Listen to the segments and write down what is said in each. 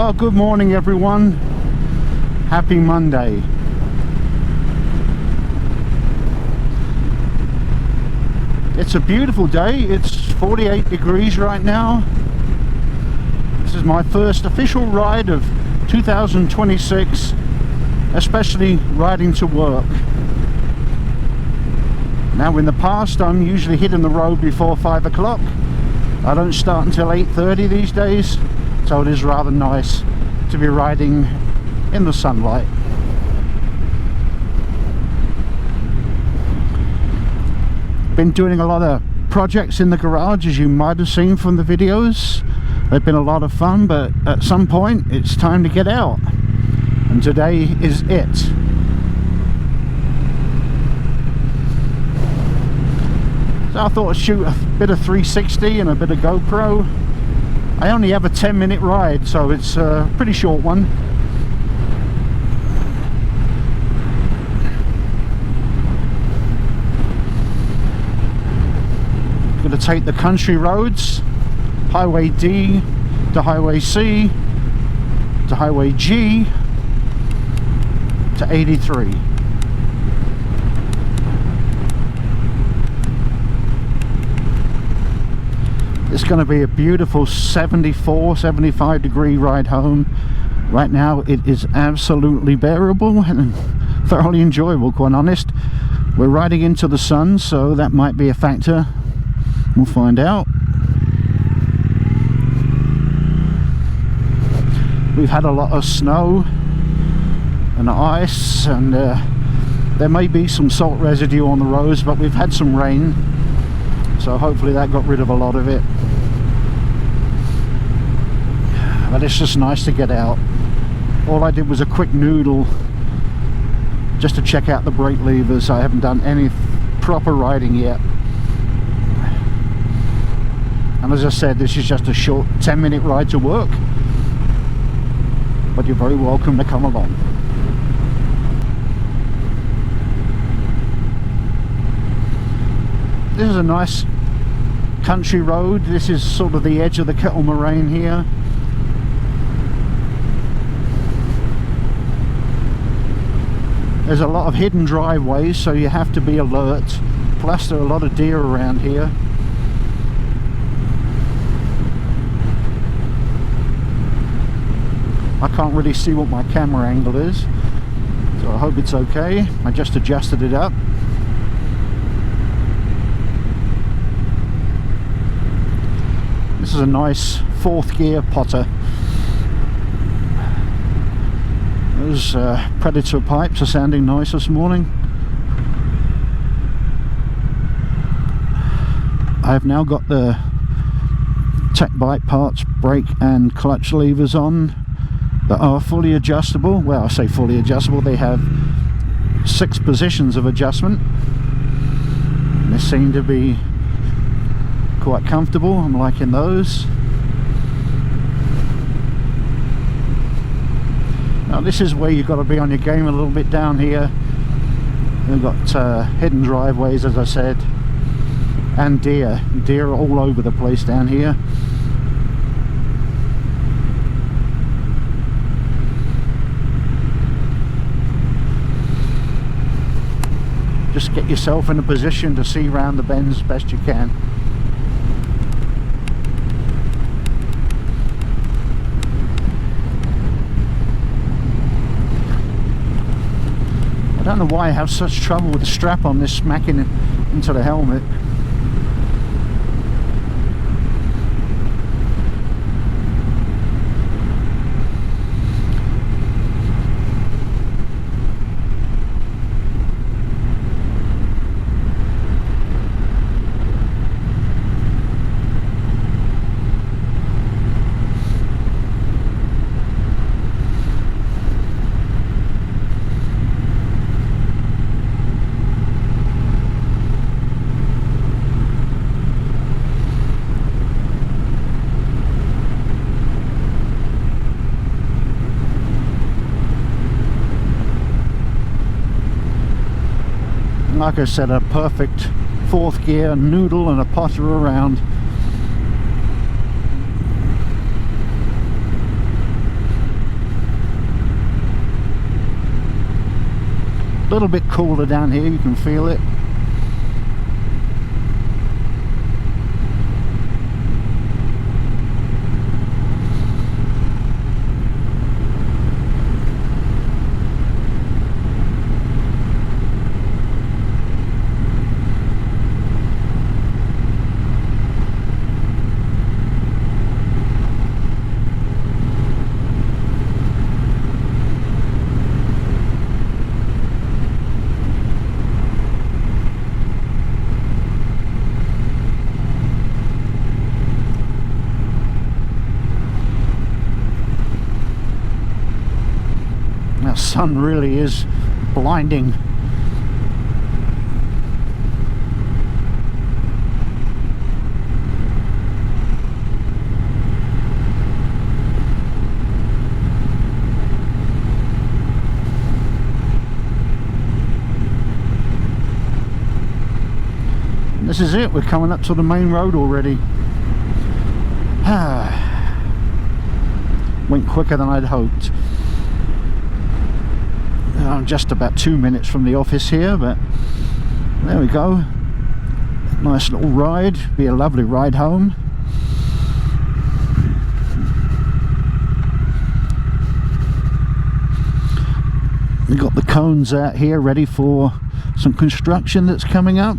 Well, good morning everyone. Happy Monday. It's a beautiful day. It's 48 degrees right now. This is my first official ride of 2026, especially riding to work. Now in the past I'm usually hitting the road before 5 o'clock. I don't start until 8:30 these days, so it is rather nice to be riding in the sunlight. Been doing a lot of projects in the garage, as you might have seen from the videos. They've been a lot of fun, but at some point it's time to get out, and today is it. So I thought I'd shoot a bit of 360 and a bit of GoPro. I only have a 10-minute ride, so it's a pretty short one. Going to take the country roads, Highway D to Highway C to Highway G to 83. It's going to be a beautiful 74-75 degree ride home. Right now it is absolutely bearable and thoroughly enjoyable, quite honest. We're riding into the sun, so that might be a factor. We'll find out. We've had a lot of snow and ice, and there may be some salt residue on the roads, but we've had some rain, so hopefully that got rid of a lot of it. But it's just nice to get out. All I did was a quick noodle just to check out the brake levers. I haven't done any proper riding yet. And as I said, this is just a short 10-minute ride to work, but you're very welcome to come along. This is a nice country road. This is sort of the edge of the Kettle Moraine here. There's a lot of hidden driveways, so you have to be alert. Plus there are a lot of deer around here. I can't really see what my camera angle is, so I hope it's okay. I just adjusted it up. This is a nice 4th gear Potter. Those Predator pipes are sounding nice this morning. I have now got the Tech Bike parts, brake and clutch levers on that are fully adjustable. Well, I say fully adjustable, they have 6 positions of adjustment. They seem to be quite comfortable. I'm liking those. Now this is where you've got to be on your game a little bit down here. We've got hidden driveways, as I said, and deer. Deer are all over the place down here. Just get yourself in a position to see round the bends as best you can. I don't know why I have such trouble with the strap on this smacking into the helmet. Like I said, a perfect 4th gear noodle and a potter around. little bit cooler down here, you can feel it. That sun really is blinding. And this is it, we're coming up to the main road already. Went quicker than I'd hoped. I'm just about 2 minutes from the office here, but there we go. Nice little ride, be a lovely ride home. We've got the cones out here ready for some construction that's coming up,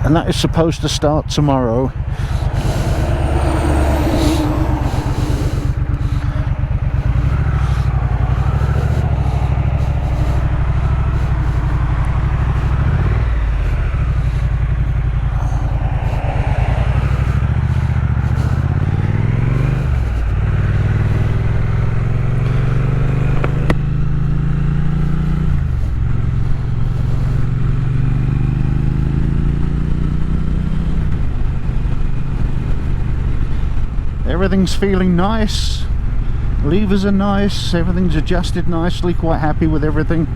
and that is supposed to start tomorrow. Everything's feeling nice, levers are nice, everything's adjusted nicely, quite happy with everything.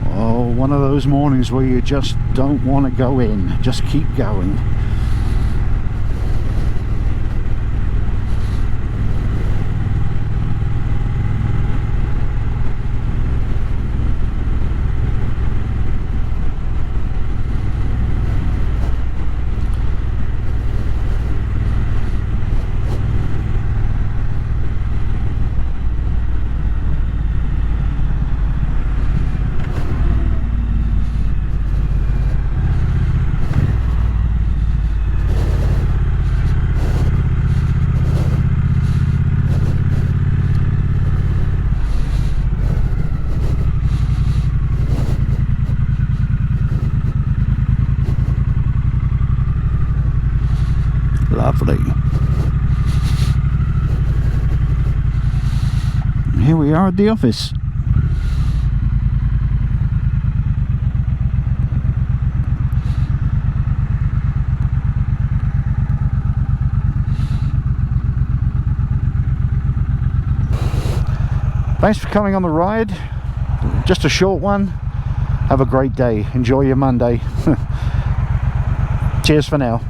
Oh, one of those mornings where you just don't want to go in, just keep going. Lovely. Here we are at the office. Thanks for coming on the ride. Just a short one. Have a great day. Enjoy your Monday. Cheers for now.